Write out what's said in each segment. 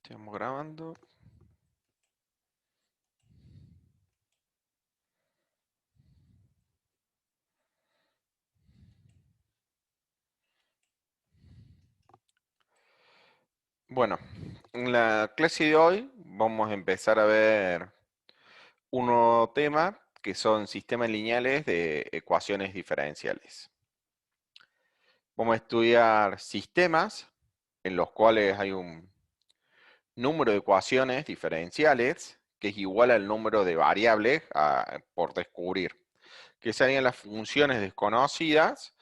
Estamos grabando. Bueno, en la clase de hoy vamos a empezar a ver un nuevo tema que son sistemas lineales de ecuaciones diferenciales. Vamos a estudiar sistemas en los cuales hay un número de ecuaciones diferenciales que es igual al número de variables por descubrir, que serían las funciones desconocidas,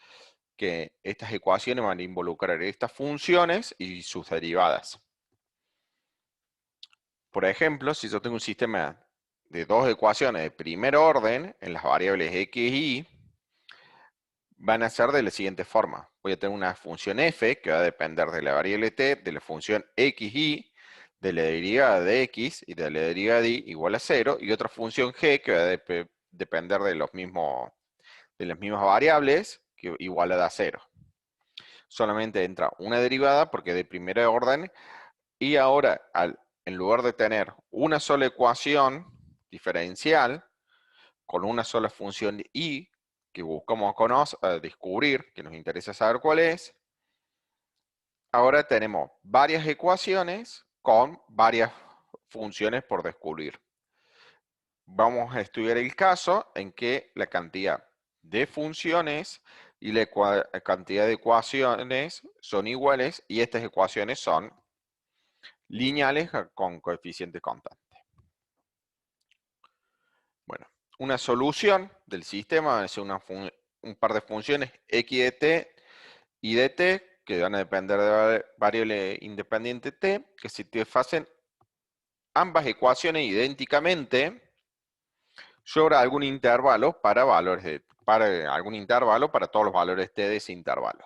que estas ecuaciones van a involucrar estas funciones y sus derivadas. Por ejemplo, si yo tengo un sistema de dos ecuaciones de primer orden en las variables x y y, van a ser de la siguiente forma. Voy a tener una función f que va a depender de la variable t, de la función xy, de la derivada de x y de la derivada de y igual a 0, y otra función g que va a depender de de las mismas variables que igual a 0. Solamente entra una derivada porque es de primer orden. Y ahora, en lugar de tener una sola ecuación diferencial con una sola función y que buscamos descubrir, que nos interesa saber cuál es, ahora tenemos varias ecuaciones con varias funciones por descubrir. Vamos a estudiar el caso en que la cantidad de funciones y la cantidad de ecuaciones son iguales y estas ecuaciones son lineales con coeficiente constante. Bueno, una solución del sistema va a ser un par de funciones x de t y de t que van a depender de la variable independiente t, que satisfacen ambas ecuaciones idénticamente sobre algún intervalo para algún intervalo para todos los valores t de ese intervalo.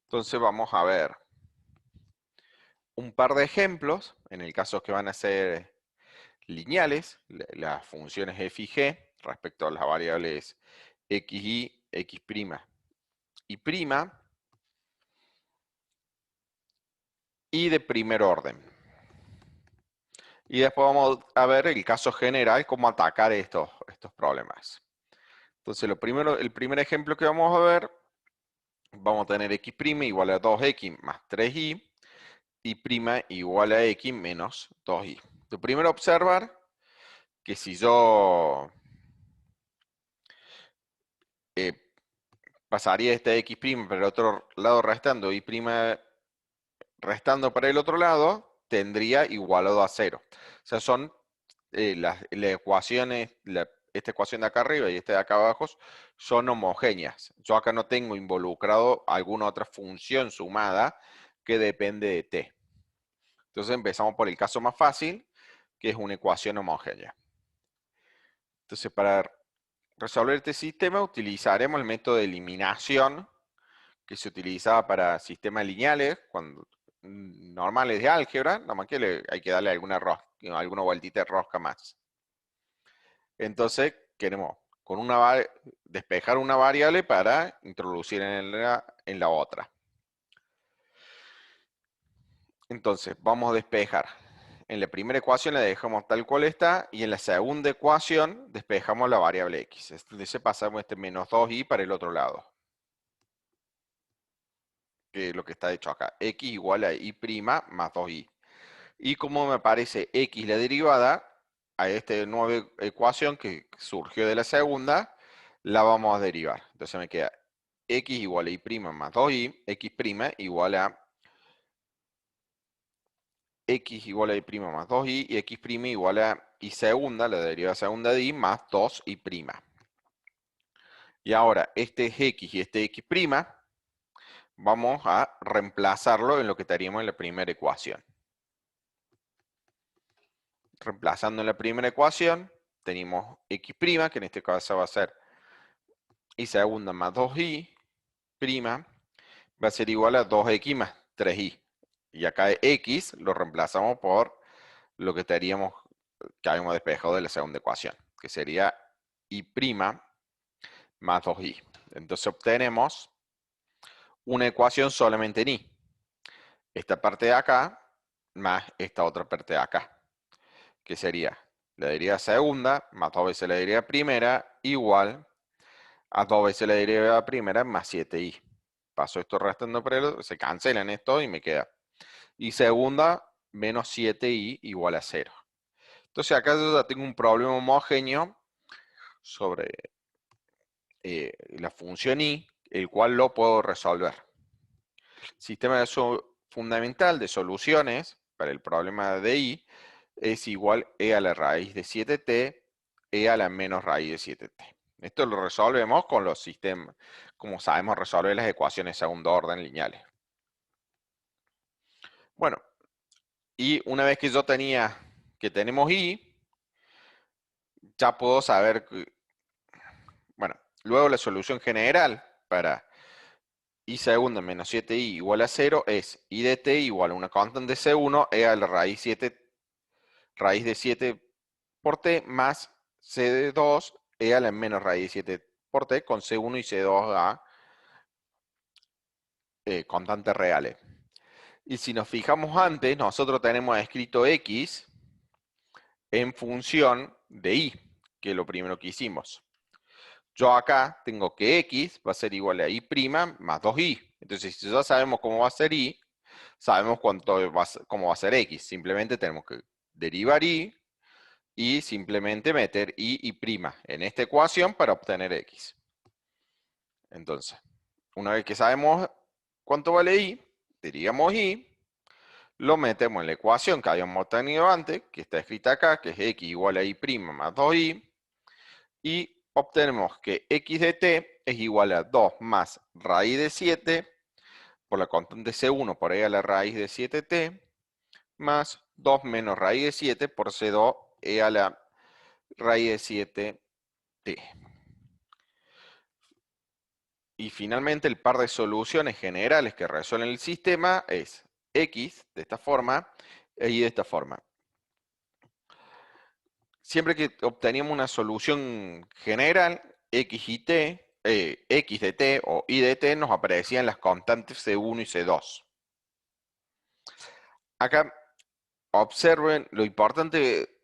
Entonces vamos a ver un par de ejemplos, en el caso que van a ser lineales, las funciones f y g respecto a las variables x y x' y prima, y de primer orden. Y después vamos a ver el caso general, cómo atacar estos problemas. Entonces, el primer ejemplo que vamos a ver, vamos a tener x' igual a 2x más 3y, y prima igual a x menos 2y. Lo primero observar que si yo pasaría esta x' para el otro lado restando y prima restando para el otro lado, tendría igualado a 0. O sea, son las ecuaciones, esta ecuación de acá arriba y esta de acá abajo son homogéneas. Yo acá no tengo involucrado alguna otra función sumada que depende de t. Entonces empezamos por el caso más fácil, que es una ecuación homogénea. Entonces para resolver este sistema utilizaremos el método de eliminación que se utilizaba para sistemas lineales, normales de álgebra, nada más que hay que darle alguna vueltita de rosca más. Entonces, queremos despejar una variable para introducir en la otra. Entonces, vamos a despejar. En la primera ecuación la dejamos tal cual está, y en la segunda ecuación despejamos la variable x. Entonces pasamos este menos 2y para el otro lado, que es lo que está hecho acá. X igual a y' más 2y. Y como me aparece x la derivada, a esta nueva ecuación que surgió de la segunda, la vamos a derivar. Entonces me queda x igual a y' más 2y, x' igual a x igual a y' más 2y, y x' igual a y segunda, la derivada segunda de y, más 2y'. Y ahora, este es x y este x', vamos a reemplazarlo en lo que estaríamos en la primera ecuación. Reemplazando en la primera ecuación, tenemos x', que en este caso va a ser y segunda más 2y', va a ser igual a 2x más 3y. Y acá x lo reemplazamos por lo que estaríamos, que habíamos despejado de la segunda ecuación, que sería y' más 2y. Entonces obtenemos una ecuación solamente en y. Esta parte de acá más esta otra parte de acá, que sería la derivada segunda más 2 veces la derivada primera igual a 2 veces la derivada primera más 7i. Paso esto restando por el, se cancelan esto y me queda. Y segunda menos 7i igual a 0. Entonces acá yo ya tengo un problema homogéneo sobre la función i, el cual lo puedo resolver. Sistema fundamental de soluciones para el problema de i es igual e a la raíz de 7t, e a la menos raíz de 7t. Esto lo resolvemos con los sistemas, como sabemos resolver las ecuaciones de segundo orden lineales. Bueno, y una vez que yo tenía que tenemos i, ya puedo saber que, bueno, luego la solución general para i segunda menos 7i igual a 0 es i de t igual a una constante c1 e a la raíz de 7 por t más c de 2 e a la menos raíz de 7 por t con c1 y c2 a constantes reales. Y si nos fijamos antes, nosotros tenemos escrito x en función de i, que es lo primero que hicimos. Yo acá tengo que x va a ser igual a i' más 2i. Entonces, si ya sabemos cómo va a ser i, sabemos cómo va a ser x. Simplemente tenemos que derivar i y simplemente meter i prima en esta ecuación para obtener x. Entonces, una vez que sabemos cuánto vale i, derivamos i, lo metemos en la ecuación que habíamos obtenido antes, que está escrita acá, que es x igual a i' más 2i, y obtenemos que x de t es igual a 2 más raíz de 7 por la constante c1 por e a la raíz de 7t, más 2 menos raíz de 7 por c2 e a la raíz de 7t. Y finalmente el par de soluciones generales que resuelven el sistema es x de esta forma y de esta forma. Siempre que obteníamos una solución general, x y t, x de t o y de t, nos aparecían las constantes C1 y C2. Acá observen, lo importante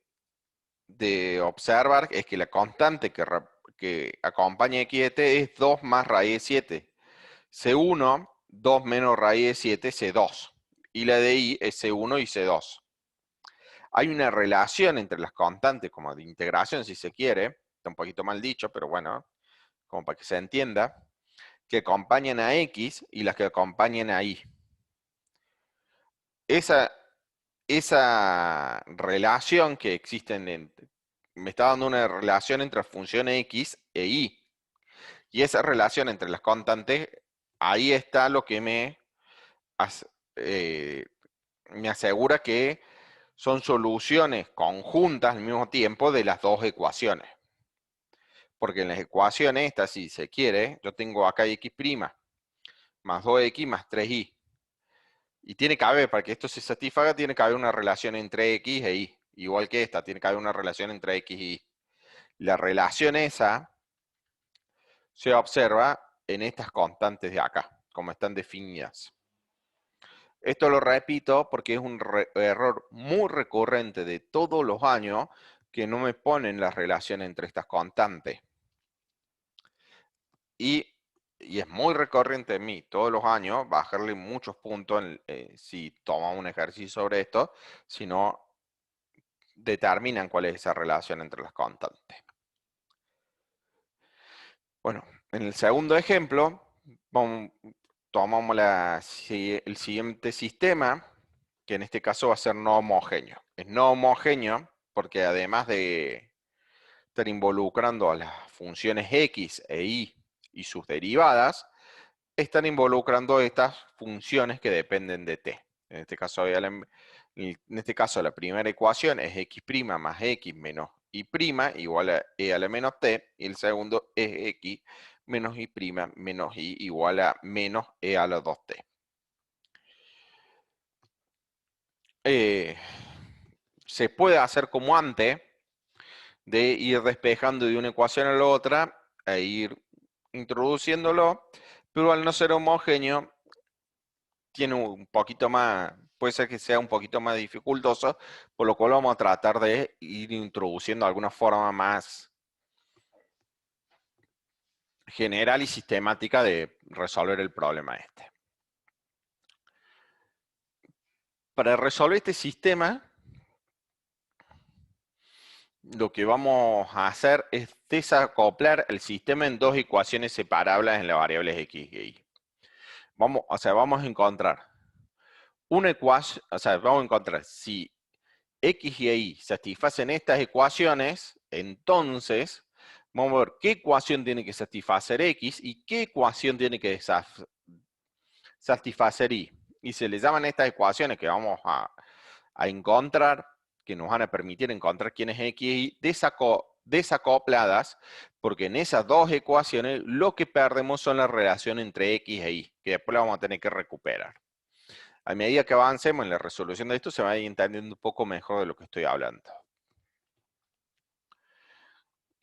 de observar es que la constante que acompaña x de t es 2 más raíz de 7. C1, 2 menos raíz de 7, C2. Y la de i es C1 y C2. Hay una relación entre las constantes, como de integración si se quiere, está un poquito mal dicho, pero bueno, como para que se entienda, que acompañan a x y las que acompañan a y. Esa relación que existe me está dando una relación entre la función x e y. Y esa relación entre las constantes, ahí está lo que me asegura que son soluciones conjuntas al mismo tiempo de las dos ecuaciones. Porque en las ecuaciones estas, si se quiere, yo tengo acá x' más 2x más 3y. Y tiene que haber, para que esto se satisfaga, tiene que haber una relación entre x e y. Igual que esta, tiene que haber una relación entre x y y. La relación esa se observa en estas constantes de acá, como están definidas. Esto lo repito porque es un error muy recurrente de todos los años que no me ponen la relación entre estas constantes. Y es muy recurrente en mí todos los años bajarle muchos puntos si tomamos un ejercicio sobre esto, si no determinan cuál es esa relación entre las constantes. Bueno, en el segundo ejemplo, tomamos el siguiente sistema, que en este caso va a ser no homogéneo. Es no homogéneo porque además de estar involucrando a las funciones x e y sus derivadas, están involucrando estas funciones que dependen de t. En este caso, la primera ecuación es x' más x menos y' igual a e a la menos t, y el segundo es x menos y' menos y igual a menos e a la 2t. Se puede hacer como antes, de ir despejando de una ecuación a la otra e ir introduciéndolo, pero al no ser homogéneo, tiene un poquito más, puede ser que sea un poquito más dificultoso, por lo cual vamos a tratar de ir introduciendo alguna forma más general y sistemática de resolver el problema este. Para resolver este sistema, lo que vamos a hacer es desacoplar el sistema en dos ecuaciones separables en las variables x y y. Vamos a encontrar una ecuación, vamos a encontrar si x y y satisfacen estas ecuaciones, entonces vamos a ver qué ecuación tiene que satisfacer x y qué ecuación tiene que satisfacer y. Y se le llaman estas ecuaciones que vamos a encontrar, que nos van a permitir encontrar quién es x y y, desacopladas, porque en esas dos ecuaciones lo que perdemos son la relación entre x e y, que después la vamos a tener que recuperar. A medida que avancemos en la resolución de esto, se va a ir entendiendo un poco mejor de lo que estoy hablando.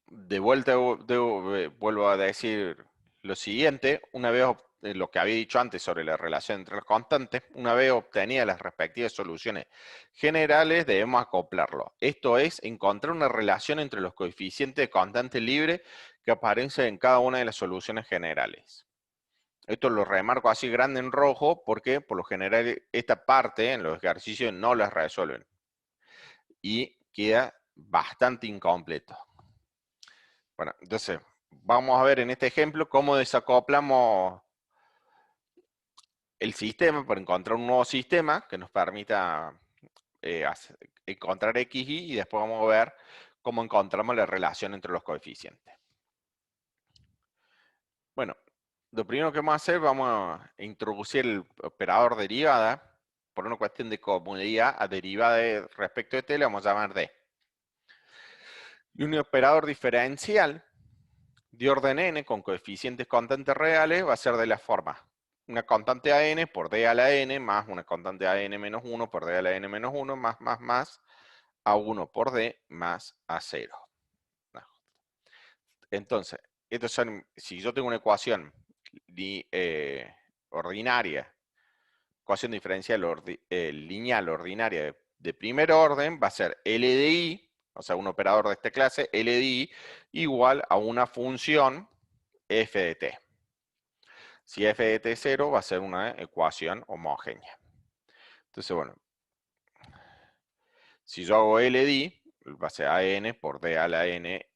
De vuelta, vuelvo a decir lo siguiente. Una vez lo que había dicho antes sobre la relación entre los constantes, una vez obtenidas las respectivas soluciones generales, debemos acoplarlo. Esto es, encontrar una relación entre los coeficientes de constante libre que aparecen en cada una de las soluciones generales. Esto lo remarco así grande en rojo porque por lo general esta parte en los ejercicios no las resuelven y queda bastante incompleto. Bueno, entonces vamos a ver en este ejemplo cómo desacoplamos el sistema para encontrar un nuevo sistema que nos permita encontrar x y después vamos a ver cómo encontramos la relación entre los coeficientes. Bueno, lo primero que vamos a hacer, vamos a introducir el operador derivada. Por una cuestión de comodidad, a derivada respecto de t le vamos a llamar d. Y un operador diferencial de orden n con coeficientes constantes reales va a ser de la forma: una constante a n por d a la n más una constante a n menos 1 por d a la n menos 1 más a 1 por d más a 0. Entonces, si yo tengo una ecuación ordinaria, ecuación diferencial lineal ordinaria de primer orden, va a ser L de I, o sea, un operador de esta clase, L de I, igual a una función f de t. Si f de t es 0, va a ser una ecuación homogénea. Entonces, bueno, si yo hago L de I, va a ser a n por d a la n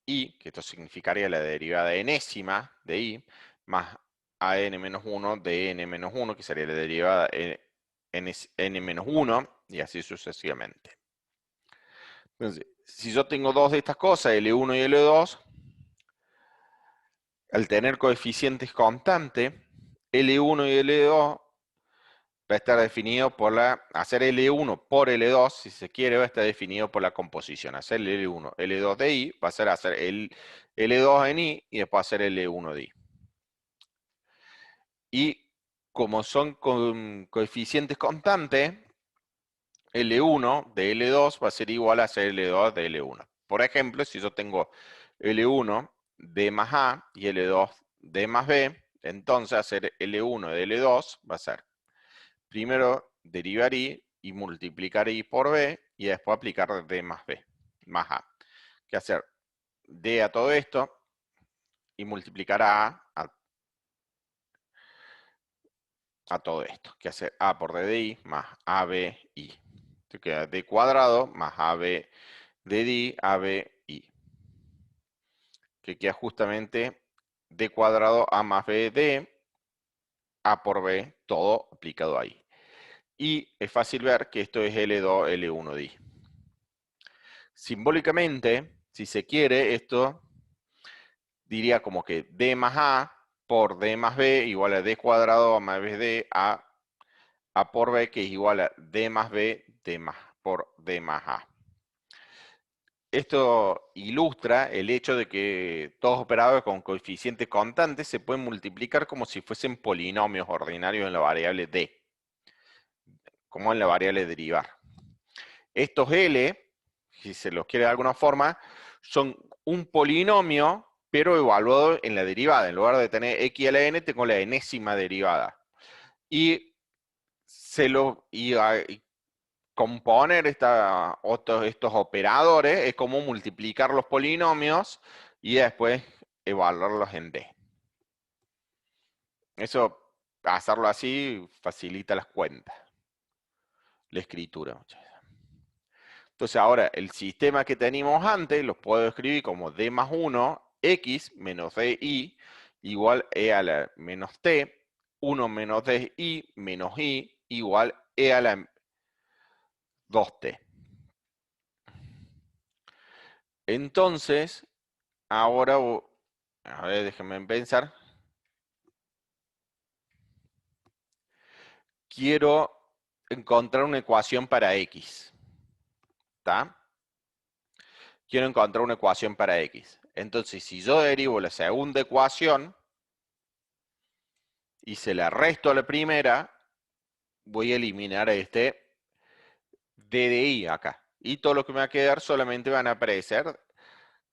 I, que esto significaría la derivada enésima de I, más a n menos 1 de n menos 1, que sería la derivada n menos 1, y así sucesivamente. Entonces, si yo tengo dos de estas cosas, L1 y L2, al tener coeficientes constantes, L1 y L2 va a estar definido por hacer L1 por L2, si se quiere, va a estar definido por la composición. Hacer L1, L2 de I, va a ser hacer el L2 en I y después hacer L1 de I. Y como son con coeficientes constantes, L1 de L2 va a ser igual a hacer L2 de L1. Por ejemplo, si yo tengo L1 D más A y L2 D más B, entonces hacer L1 de L2 va a ser primero derivar I y multiplicar I por B y después aplicar D más B más A. Que hacer D a todo esto y multiplicar a todo esto. Que hacer A por D de I más AB I. Esto queda D cuadrado más AB de D, AB, I. Que queda justamente D cuadrado A más B, D, A por B, todo aplicado ahí. Y es fácil ver que esto es L2, L1 de I. Simbólicamente, si se quiere, esto diría como que D más A por D más B igual a D cuadrado A más B, D, A por B, que es igual a D más B, D más por D más A. Esto ilustra el hecho de que todos operadores con coeficientes constantes se pueden multiplicar como si fuesen polinomios ordinarios en la variable d, como en la variable derivar. Estos L, si se los quiere de alguna forma, son un polinomio, pero evaluado en la derivada. En lugar de tener x a la n, tengo la enésima derivada. Y y componer estos operadores es como multiplicar los polinomios y después evaluarlos en D. Eso, hacerlo así, facilita las cuentas, la escritura. Entonces ahora, el sistema que teníamos antes, lo puedo escribir como D más 1, X menos DI, igual E a la menos T, 1 menos DI menos I, igual E a la 2T. Entonces, ahora, a ver, déjenme pensar. Quiero encontrar una ecuación para X. ¿Está? Quiero encontrar una ecuación para X. Entonces, si yo derivo la segunda ecuación y se la resto a la primera, voy a eliminar este D de I acá. Y todo lo que me va a quedar solamente van a aparecer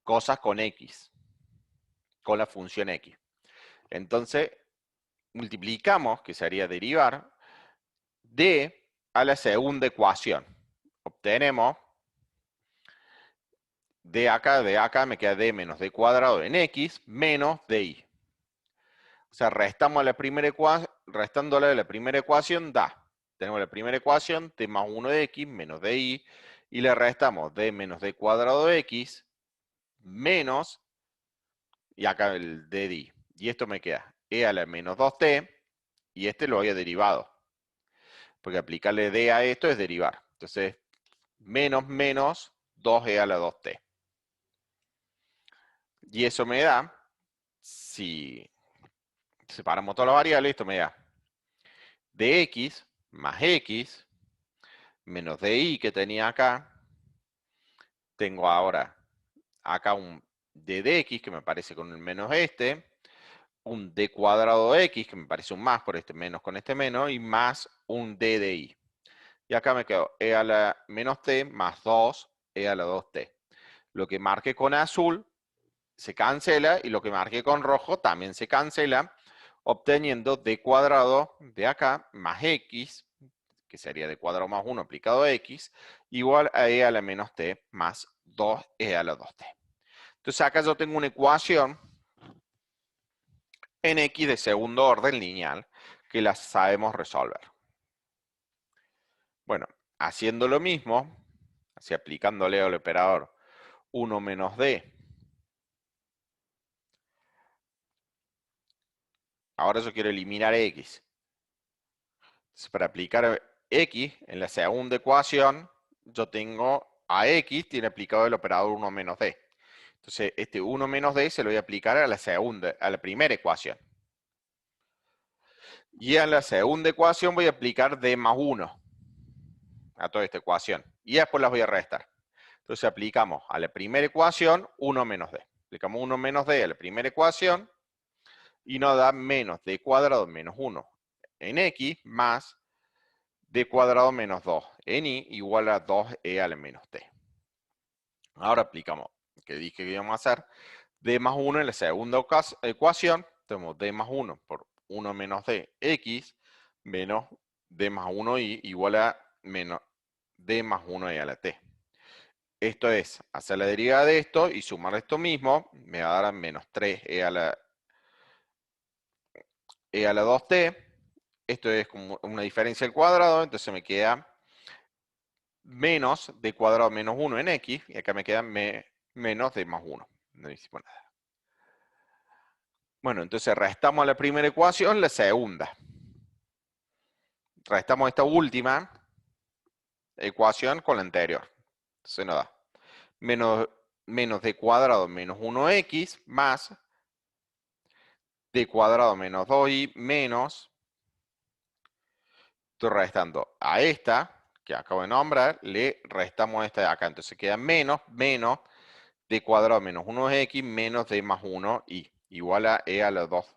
cosas con X, con la función X. Entonces, multiplicamos, que sería derivar, D a la segunda ecuación. Obtenemos de acá me queda D menos D cuadrado en X menos DI. O sea, restamos la primera restándole a la primera ecuación da. Tenemos la primera ecuación, D más 1 de X menos DI, y le restamos D menos D cuadrado de X menos, y acá el DI. Y esto me queda E a la menos 2T, y este lo había derivado. Porque aplicarle D a esto es derivar. Entonces, menos 2E a la 2T. Y eso me da, si separamos todas las variables, esto me da dx más x menos di que tenía acá. Tengo ahora acá un d de x que me parece con el menos este, un d cuadrado de x que me parece un más por este menos con este menos, y más un d de i. Y acá me quedo e a la menos t más 2 e a la 2t. Lo que marqué con azul se cancela y lo que marqué con rojo también se cancela, obteniendo d cuadrado de acá más x, que sería d cuadrado más 1 aplicado a x, igual a e a la menos t más 2e a la 2t. Entonces acá yo tengo una ecuación en x de segundo orden lineal que la sabemos resolver. Bueno, haciendo lo mismo, así aplicándole al operador 1 menos d. Ahora yo quiero eliminar x. Entonces, para aplicar x en la segunda ecuación, yo tengo a x, tiene aplicado el operador 1 menos d. Entonces, este 1 menos d se lo voy a aplicar a la primera ecuación. Y a la segunda ecuación voy a aplicar d más 1 a toda esta ecuación. Y después las voy a restar. Entonces aplicamos a la primera ecuación 1 menos d. Aplicamos 1 menos d a la primera ecuación y nos da menos d cuadrado menos 1 en x más d cuadrado menos 2 en i igual a 2e a la menos t. Ahora aplicamos, que dije que íbamos a hacer, d más 1 en la segunda ecuación. Tenemos d más 1 por 1 menos d x menos d más 1i igual a menos d más 1e a la t. Esto es hacer la derivada de esto y sumar esto mismo, me va a dar menos 3e a la 2t. Esto es como una diferencia al cuadrado, entonces me queda menos d cuadrado menos 1 en x, y acá me queda menos d más 1. No hicimos nada. Bueno, entonces restamos a la primera ecuación la segunda. Restamos esta última ecuación con la anterior. Entonces nos da menos d cuadrado menos 1x más d cuadrado menos 2y menos, estoy restando a esta, que acabo de nombrar, le restamos esta de acá. Entonces queda menos d cuadrado menos 1x menos d más 1y, igual a e a la 2,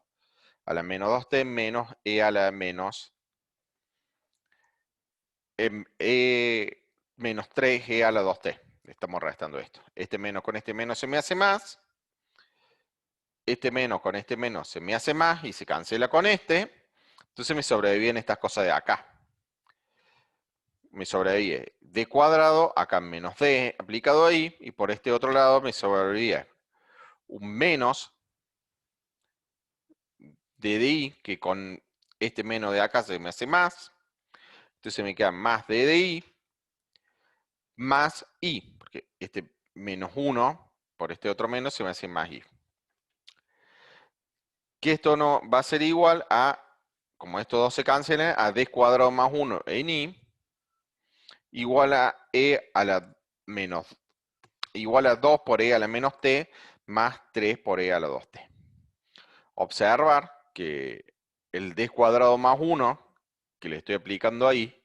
a la menos 2t menos e a la menos, menos 3e a la 2t. Estamos restando esto. Este menos con este menos se me hace más. Este menos con este menos se me hace más y se cancela con este. Entonces me sobreviven estas cosas de acá. me sobrevive d cuadrado, acá menos d aplicado ahí, y por este otro lado me sobrevive un menos de di, que con este menos de acá se me hace más, entonces me queda más de di, más i, porque este menos 1, por este otro menos se me hace más i. Que esto no va a ser igual a, como estos dos se cancelan, a d cuadrado más 1 en i, igual a e a la menos, igual a 2 por e a la menos t, más 3 por e a la 2t. Observar que el d cuadrado más 1, que le estoy aplicando ahí,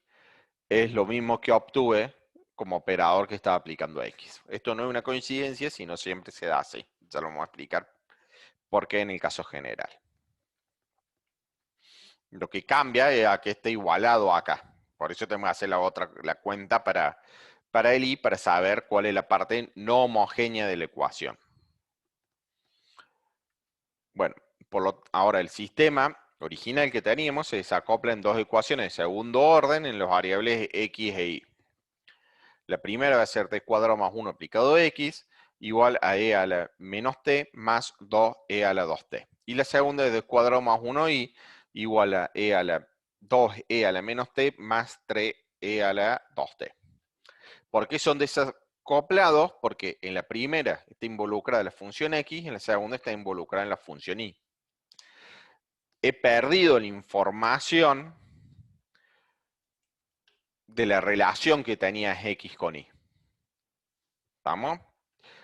es lo mismo que obtuve como operador que estaba aplicando a x. Esto no es una coincidencia, sino siempre se da así. Ya lo vamos a explicar por qué en el caso general. Lo que cambia es a que esté igualado acá. Por eso tenemos que hacer la cuenta para el i, para saber cuál es la parte no homogénea de la ecuación. Bueno, ahora el sistema original que teníamos se desacopla en dos ecuaciones de segundo orden en las variables x e y. La primera va a ser t cuadrado más 1 aplicado a x, igual a e a la menos t más 2e a la 2t. Y la segunda es t cuadrado más 1y, igual a e a la 2e a la menos t más 3e a la 2t. ¿Por qué son desacoplados? Porque en la primera está involucrada la función x, en la segunda está involucrada en la función y. He perdido la información de la relación que tenía x con y. ¿Estamos?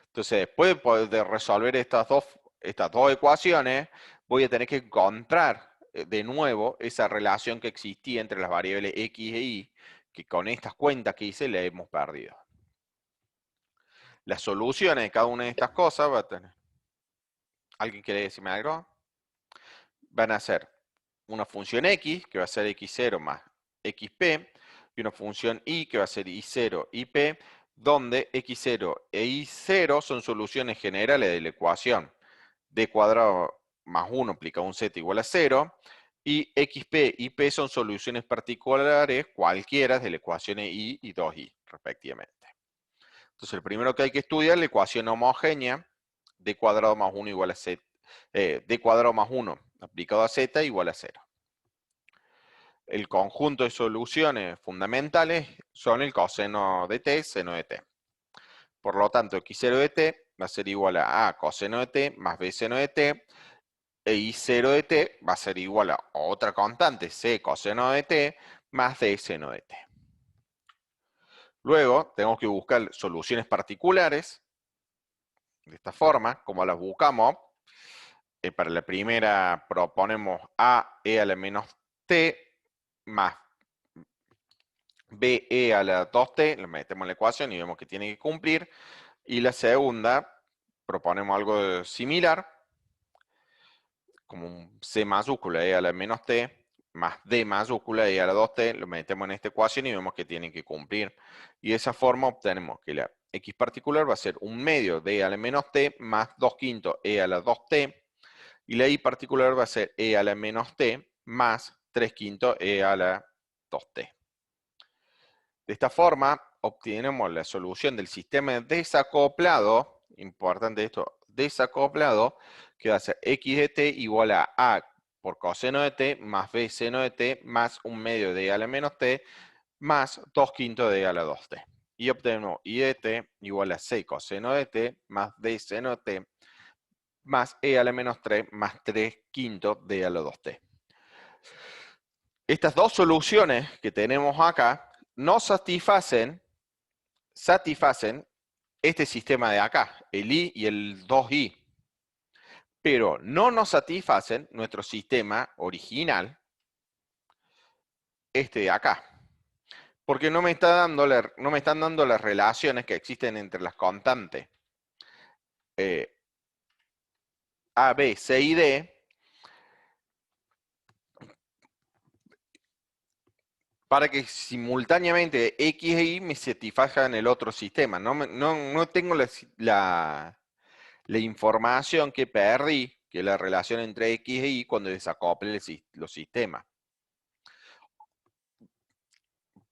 Entonces, después de resolver estas dos ecuaciones, voy a tener que encontrar de nuevo esa relación que existía entre las variables x e y, que con estas cuentas que hice le hemos perdido. Las soluciones de cada una de estas cosas va a tener. ¿Alguien quiere decirme algo? Van a ser una función x, que va a ser x0 más xp, y una función y, que va a ser y0 y p, donde x0 e y0 son soluciones generales de la ecuación d cuadrado más 1 aplicado a un z igual a 0, y xp y p son soluciones particulares cualquiera de la ecuación y 2y, respectivamente. Entonces, el primero que hay que estudiar es la ecuación homogénea, d cuadrado más 1 igual a z, d cuadrado más 1 aplicado a z igual a 0. El conjunto de soluciones fundamentales son el coseno de t, seno de t. Por lo tanto, x0 de t va a ser igual a coseno de t más b seno de t, e y0 de t va a ser igual a otra constante, c coseno de t, más d seno de t. Luego, tenemos que buscar soluciones particulares, de esta forma, como las buscamos. Para la primera proponemos a e a la menos t más b e a la 2t, lo metemos en la ecuación y vemos que tiene que cumplir. Y la segunda, proponemos algo similar, como un c mayúscula e a la menos t, más d mayúscula e a la 2t, lo metemos en esta ecuación y vemos que tiene que cumplir. Y de esa forma obtenemos que la x particular va a ser un medio de e a la menos t más 2 quintos e a la 2t, y la y particular va a ser e a la menos t más 3 quintos e a la 2t. De esta forma, obtenemos la solución del sistema desacoplado, importante esto, desacoplado, que va a ser x de t igual a por coseno de t más b seno de t más un medio de e a la menos t más 2 quintos de e a la 2t. Y obtenemos y de t igual a c coseno de t más d seno de t más e a la menos 3 más 3 quintos de e a la 2t. Estas dos soluciones que tenemos acá no satisfacen este sistema de acá, el i y el 2i, pero no nos satisfacen nuestro sistema original, este de acá, porque no me están dando las relaciones que existen entre las constantes a, b, c y d, para que simultáneamente x e y me satisfagan el otro sistema. No tengo la información que perdí, que es la relación entre x e y, cuando desacople los sistemas.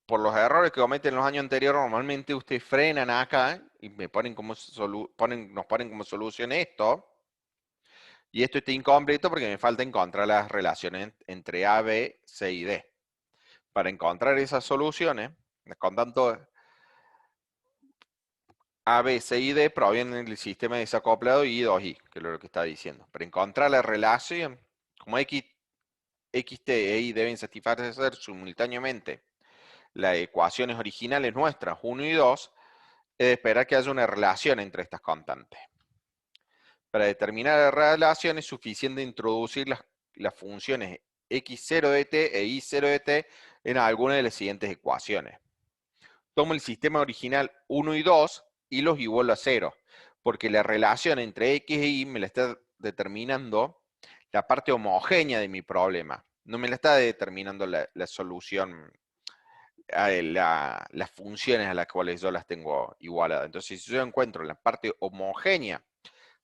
por los errores que cometen los años anteriores, normalmente ustedes frenan acá y me ponen como nos ponen como solución esto. Y esto está incompleto porque me falta encontrar las relaciones entre A, B, C y D. Para encontrar esas soluciones, con tanto A, B, C y D provienen del sistema desacoplado y 2i, que es lo que está diciendo. Para encontrar la relación, como X, T e Y deben satisfacer simultáneamente las ecuaciones originales nuestras, 1 y 2, es de esperar que haya una relación entre estas constantes. Para determinar la relación es suficiente introducir las funciones x0 de t e y0 de t en alguna de las siguientes ecuaciones. Tomo el sistema original 1 y 2 y los igualo a 0, porque la relación entre x e y me la está determinando la parte homogénea de mi problema. No me la está determinando la solución, las funciones a las cuales yo las tengo igualadas. Entonces, si yo encuentro la parte homogénea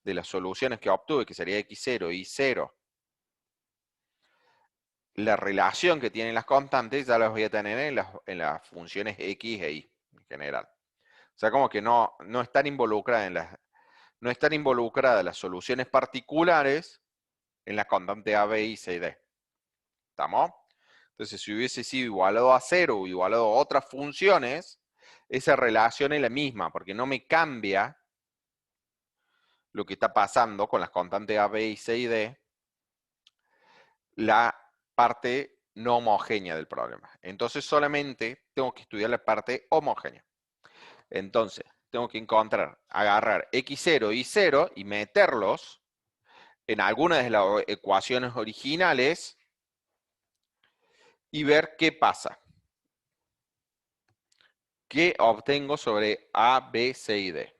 de las soluciones que obtuve, que sería x0 y y0, la relación que tienen las constantes ya las voy a tener en las funciones x e y en general. O sea, como que no están involucradas no están involucradas las soluciones particulares en las constantes a, b, y c y d. ¿Estamos? Entonces, si hubiese sido igualado a 0 o igualado a otras funciones, esa relación es la misma, porque no me cambia lo que está pasando con las constantes a, b, y c y d, la parte no homogénea del problema. Entonces, solamente tengo que estudiar la parte homogénea. Entonces, tengo que agarrar x0 y 0 y meterlos en alguna de las ecuaciones originales y ver qué pasa. ¿Qué obtengo sobre A, B, C y D?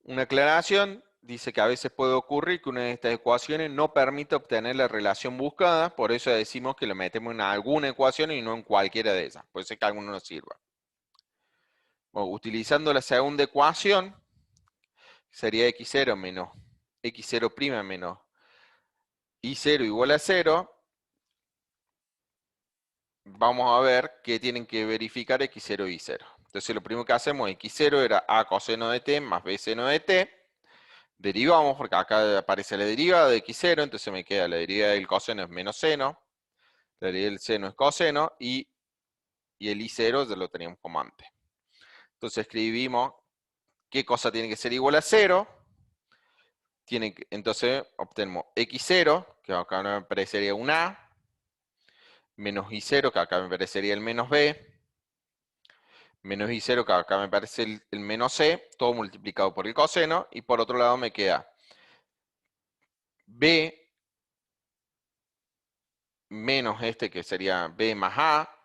Una aclaración dice que a veces puede ocurrir que una de estas ecuaciones no permite obtener la relación buscada, por eso decimos que lo metemos en alguna ecuación y no en cualquiera de esas. Puede ser que alguno nos sirva. Bueno, utilizando la segunda ecuación, sería x0 menos x0' menos y0 igual a 0. Vamos a ver qué tienen que verificar x0 y y0. Entonces lo primero que hacemos, x0 era a coseno de t más b seno de t. Derivamos, porque acá aparece la derivada de x0, entonces me queda la derivada del coseno es menos seno, la derivada del seno es coseno, y el y0 ya lo teníamos como antes. Entonces escribimos qué cosa tiene que ser igual a 0. Entonces obtenemos x0, que acá me aparecería un a, menos y0, que acá me parecería el menos b, menos y0, que acá me parece el menos c, todo multiplicado por el coseno, y por otro lado me queda b menos este que sería b más a,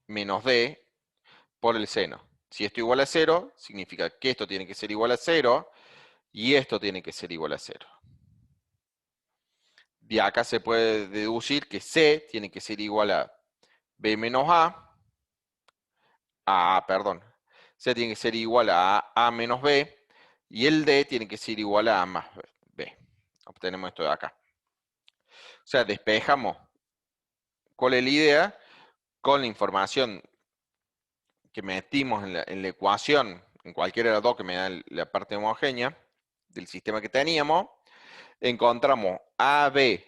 menos d, por el seno. Si esto igual a 0, significa que esto tiene que ser igual a 0, y esto tiene que ser igual a 0. De acá se puede deducir que c tiene que ser igual a b menos perdón, c tiene que ser igual a a menos b, y el d tiene que ser igual a más b. Obtenemos esto de acá. O sea, despejamos. ¿Cuál es la idea? Con la información que metimos en la ecuación, en cualquiera de las dos que me da la parte homogénea del sistema que teníamos, encontramos a, b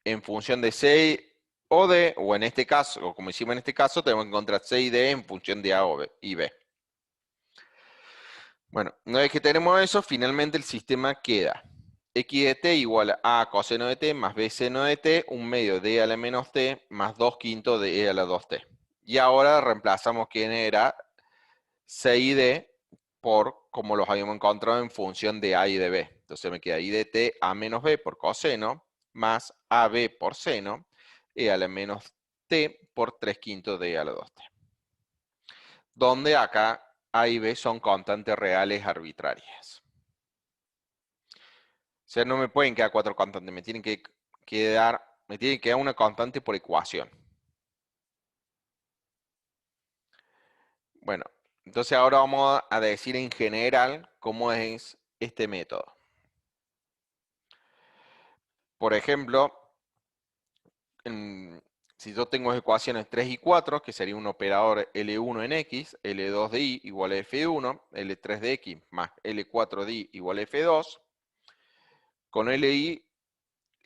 en función de c o d, o en este caso, o como hicimos en este caso, tenemos que encontrar c y d en función de a o b, y b. Bueno, una vez que tenemos eso, finalmente el sistema queda x de t igual a coseno de t más b seno de t, un medio de e a la menos t más 2 quintos de e a la 2t. Y ahora reemplazamos quién era c y d por como los habíamos encontrado en función de a y de b. Entonces me queda i de t a menos b por coseno más ab por seno e a la menos t por 3 quintos de e a la 2t. Donde acá a y b son constantes reales arbitrarias. O sea, no me pueden quedar 4 constantes, me tienen que quedar una constante por ecuación. Bueno, entonces ahora vamos a decir en general cómo es este método. Por ejemplo, si yo tengo ecuaciones 3 y 4, que sería un operador L1 en X, L2 de Y igual a F1, L3 de X más L4 de Y igual a F2, con LI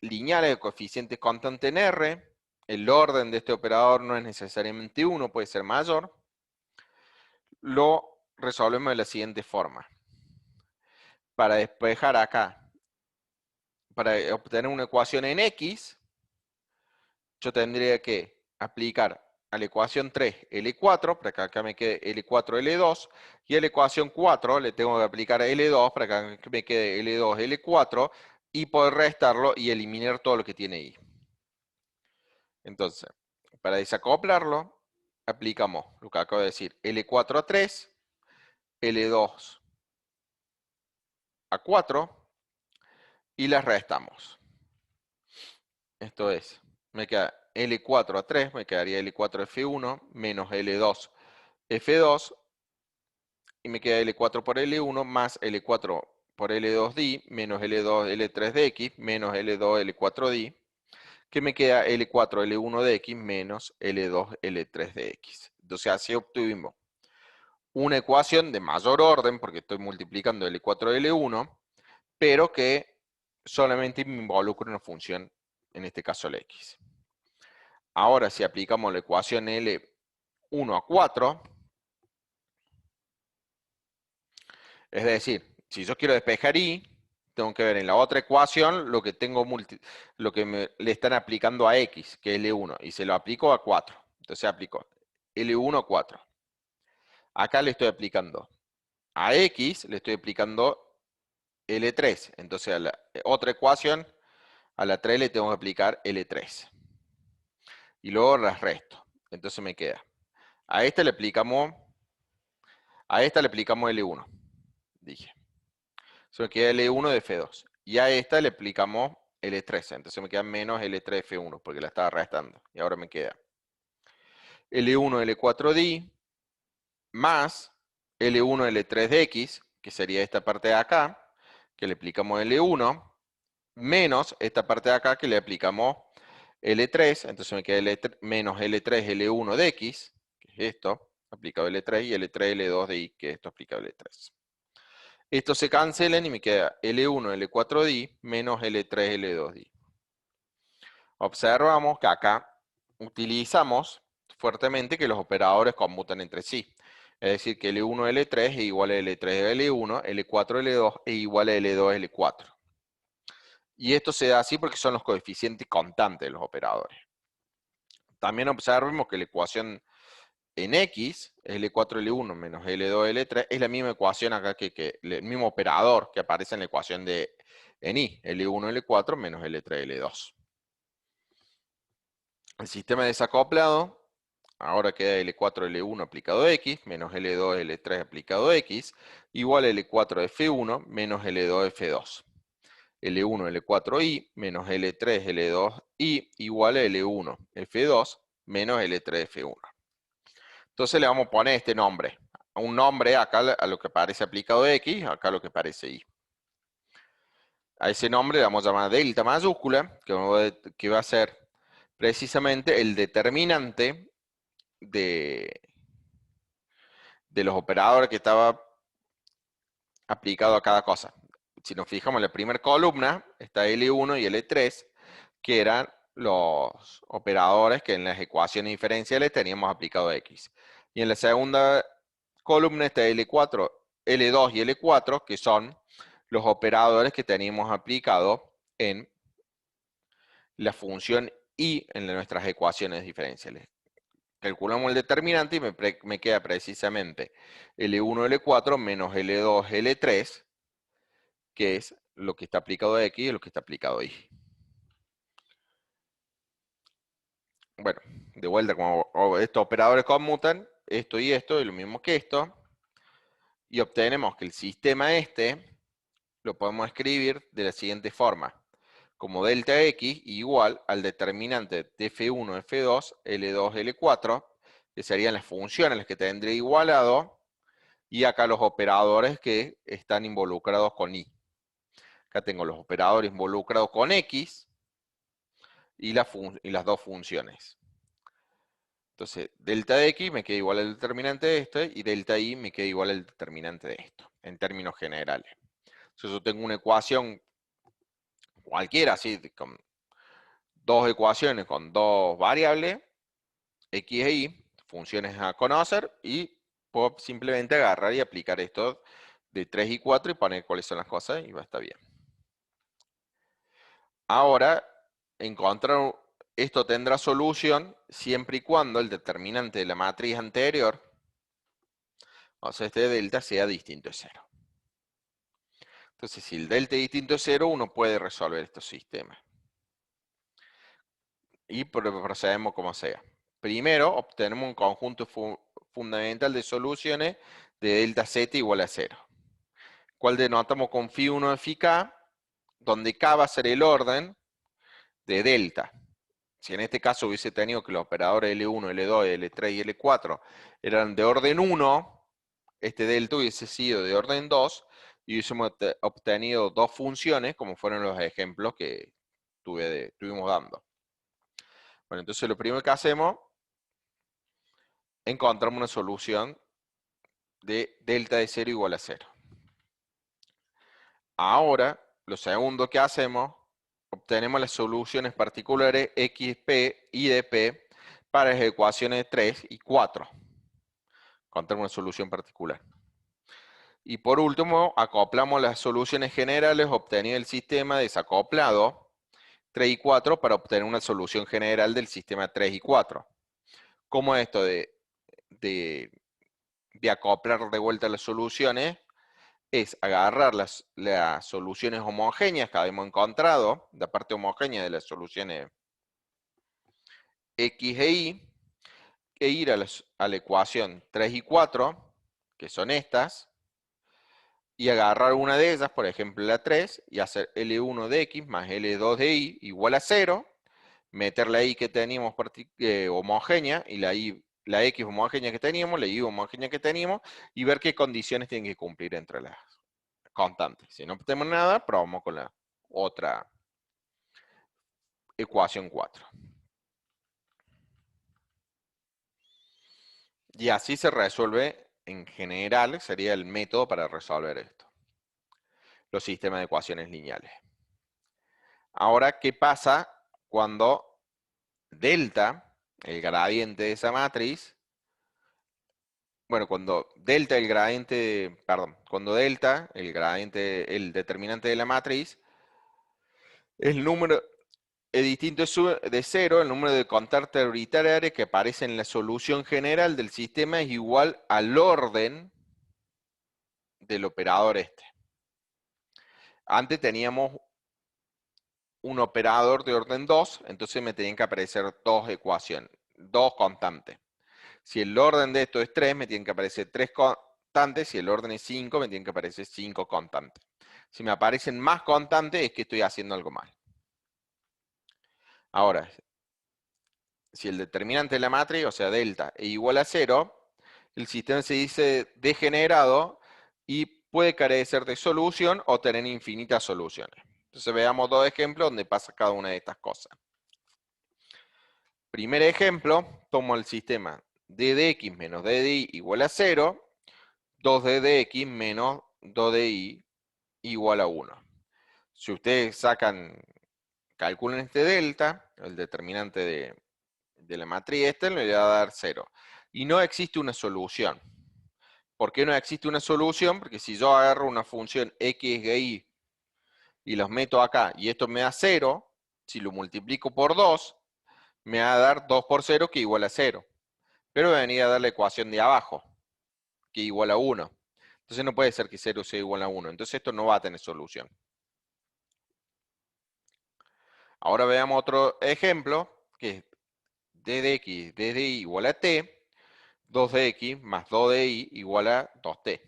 lineales de coeficientes constantes en R, el orden de este operador no es necesariamente 1, puede ser mayor, lo resolvemos de la siguiente forma. Para despejar acá, para obtener una ecuación en X, yo tendría que aplicar a la ecuación 3 L4, para que acá me quede L4, L2, y a la ecuación 4 le tengo que aplicar L2 para que me quede L2, L4, y poder restarlo y eliminar todo lo que tiene ahí. Entonces, para desacoplarlo, aplicamos lo que acabo de decir, L4 a 3, L2 a 4, y las restamos. Esto es, me queda L4 a 3, me quedaría L4 F1 menos L2 F2, y me queda L4 por L1 más L4 por L2D menos L2 L3 de X menos L2 L4 D, que me queda L4 L1 de X menos L2 L3 de X. Entonces así obtuvimos una ecuación de mayor orden, porque estoy multiplicando L4 L1, pero que solamente me involucra una función, en este caso la X. Ahora, si aplicamos la ecuación L1 a 4, es decir, si yo quiero despejar Y, tengo que ver en la otra ecuación lo que le están aplicando a X, que es L1, y se lo aplico a 4. Entonces aplico L1 a 4. Acá le estoy aplicando a X, le estoy aplicando L3. Entonces a la otra ecuación, a la 3 le tengo que aplicar L3. Y luego las resto. Entonces me queda. A esta le aplicamos L1. Dije. Se me queda L1 de F2. Y a esta le aplicamos L3. Entonces me queda menos L3 F1 porque la estaba restando. Y ahora me queda L1 L4D más L1 L3 de X, que sería esta parte de acá, que le aplicamos L1, menos esta parte de acá que le aplicamos L3, entonces me queda menos L3 L1 de X, que es esto, aplicado L3, y L3 L2 de Y, que es esto aplicado L3. Estos se cancelan y me queda L1 L4D menos L3 L2D. Observamos que acá utilizamos fuertemente que los operadores conmutan entre sí. Es decir, que L1 L3 es igual a L3 L1, L4 L2 es igual a L2 L4. Y esto se da así porque son los coeficientes constantes de los operadores. También observemos que la ecuación en X es L4 L1 menos L2 L3, es la misma ecuación acá el mismo operador que aparece en la ecuación en Y, L1 L4 menos L3 L2. El sistema desacoplado, ahora queda L4 L1 aplicado a X menos L2 L3 aplicado a X, igual a L4 F1 menos L2 F2. L1 L4I menos L3 L2I igual a L1 F2 menos L3 F1. Entonces le vamos a poner este nombre. Un nombre acá a lo que parece aplicado a X, acá a lo que parece Y. A ese nombre le vamos a llamar delta mayúscula, que va a ser precisamente el determinante de los operadores que estaba aplicado a cada cosa. Si nos fijamos en la primera columna, está L1 y L3, que eran los operadores que en las ecuaciones diferenciales teníamos aplicado a X. Y en la segunda columna está L4, L2 y L4, que son los operadores que teníamos aplicado en la función Y en nuestras ecuaciones diferenciales. Calculamos el determinante y me queda precisamente L1, L4 menos L2, L3, que es lo que está aplicado a X y lo que está aplicado a Y. Bueno, de vuelta, como estos operadores conmutan, esto y esto es lo mismo que esto, y obtenemos que el sistema lo podemos escribir de la siguiente forma, como delta X igual al determinante de F1, F2, L2, L4, que serían las funciones las que tendré igualado, y acá los operadores que están involucrados con Y. Acá tengo los operadores involucrados con X y las dos funciones. Entonces, delta de x me queda igual al determinante de esto y delta y me queda igual al determinante de esto, en términos generales. Entonces, yo tengo una ecuación cualquiera, así, con dos ecuaciones con dos variables, x e y, funciones a conocer, y puedo simplemente agarrar y aplicar esto de 3 y 4 y poner cuáles son las cosas y va a estar bien. Ahora, encontrar esto tendrá solución siempre y cuando el determinante de la matriz anterior, o sea, este delta, sea distinto de 0. Entonces, si el delta es distinto de 0, uno puede resolver estos sistemas. Y procedemos como sea. Primero, obtenemos un conjunto fundamental de soluciones de delta z igual a 0, cual denotamos con φ1 de φk, donde k va a ser el orden de delta. Si en este caso hubiese tenido que los operadores L1, L2, L3 y L4 eran de orden 1, este delta hubiese sido de orden 2 y hubiésemos obtenido dos funciones, como fueron los ejemplos que estuvimos dando. Bueno, entonces lo primero que hacemos, encontramos una solución de delta de 0 igual a 0. Ahora, lo segundo que hacemos, obtenemos las soluciones particulares XP y DP para las ecuaciones 3 y 4. Encontramos una solución particular. Y por último, acoplamos las soluciones generales obtenidas del sistema desacoplado 3 y 4 para obtener una solución general del sistema 3 y 4. ¿Cómo es esto de acoplar de vuelta las soluciones? Es agarrar las soluciones homogéneas que habíamos encontrado, la parte homogénea de las soluciones X e Y, e ir a la ecuación 3 y 4, que son estas, y agarrar una de ellas, por ejemplo la 3, y hacer L1 de X más L2 de Y igual a 0, meter la Y que teníamos homogénea, y la X homogénea que teníamos, la Y homogénea que teníamos, y ver qué condiciones tienen que cumplir entre las constantes. Si no tenemos nada, probamos con la otra ecuación 4. Y así se resuelve, en general, sería el método para resolver esto. Los sistemas de ecuaciones lineales. Ahora, ¿qué pasa cuando delta, el gradiente de esa matriz, bueno, cuando delta, el gradiente, perdón, cuando delta, el gradiente, el determinante de la matriz, el número es distinto de 0, el número de constantes arbitrarias que aparece en la solución general del sistema es igual al orden del operador este. Antes teníamos un operador de orden 2, entonces me tenían que aparecer dos ecuaciones, dos constantes. Si el orden de esto es 3, me tienen que aparecer 3 constantes. Si el orden es 5, me tienen que aparecer 5 constantes. Si me aparecen más constantes, es que estoy haciendo algo mal. Ahora, si el determinante de la matriz, o sea, delta, es igual a 0, el sistema se dice degenerado y puede carecer de solución o tener infinitas soluciones. Entonces veamos dos ejemplos donde pasa cada una de estas cosas. Primer ejemplo, tomo el sistema d de x menos d de y igual a 0, 2d de x menos 2 de y igual a 1. Si ustedes calculan este delta, el determinante de la matriz esta, le va a dar 0. Y no existe una solución. ¿Por qué no existe una solución? Porque si yo agarro una función x de y y los meto acá y esto me da 0, si lo multiplico por 2, me va a dar 2 por 0 que igual a 0. Pero me venía a dar la ecuación de abajo, que igual a 1. Entonces no puede ser que 0 sea igual a 1. Entonces esto no va a tener solución. Ahora veamos otro ejemplo, que es d de x, d de y igual a t, 2 de x más 2 de y igual a 2t.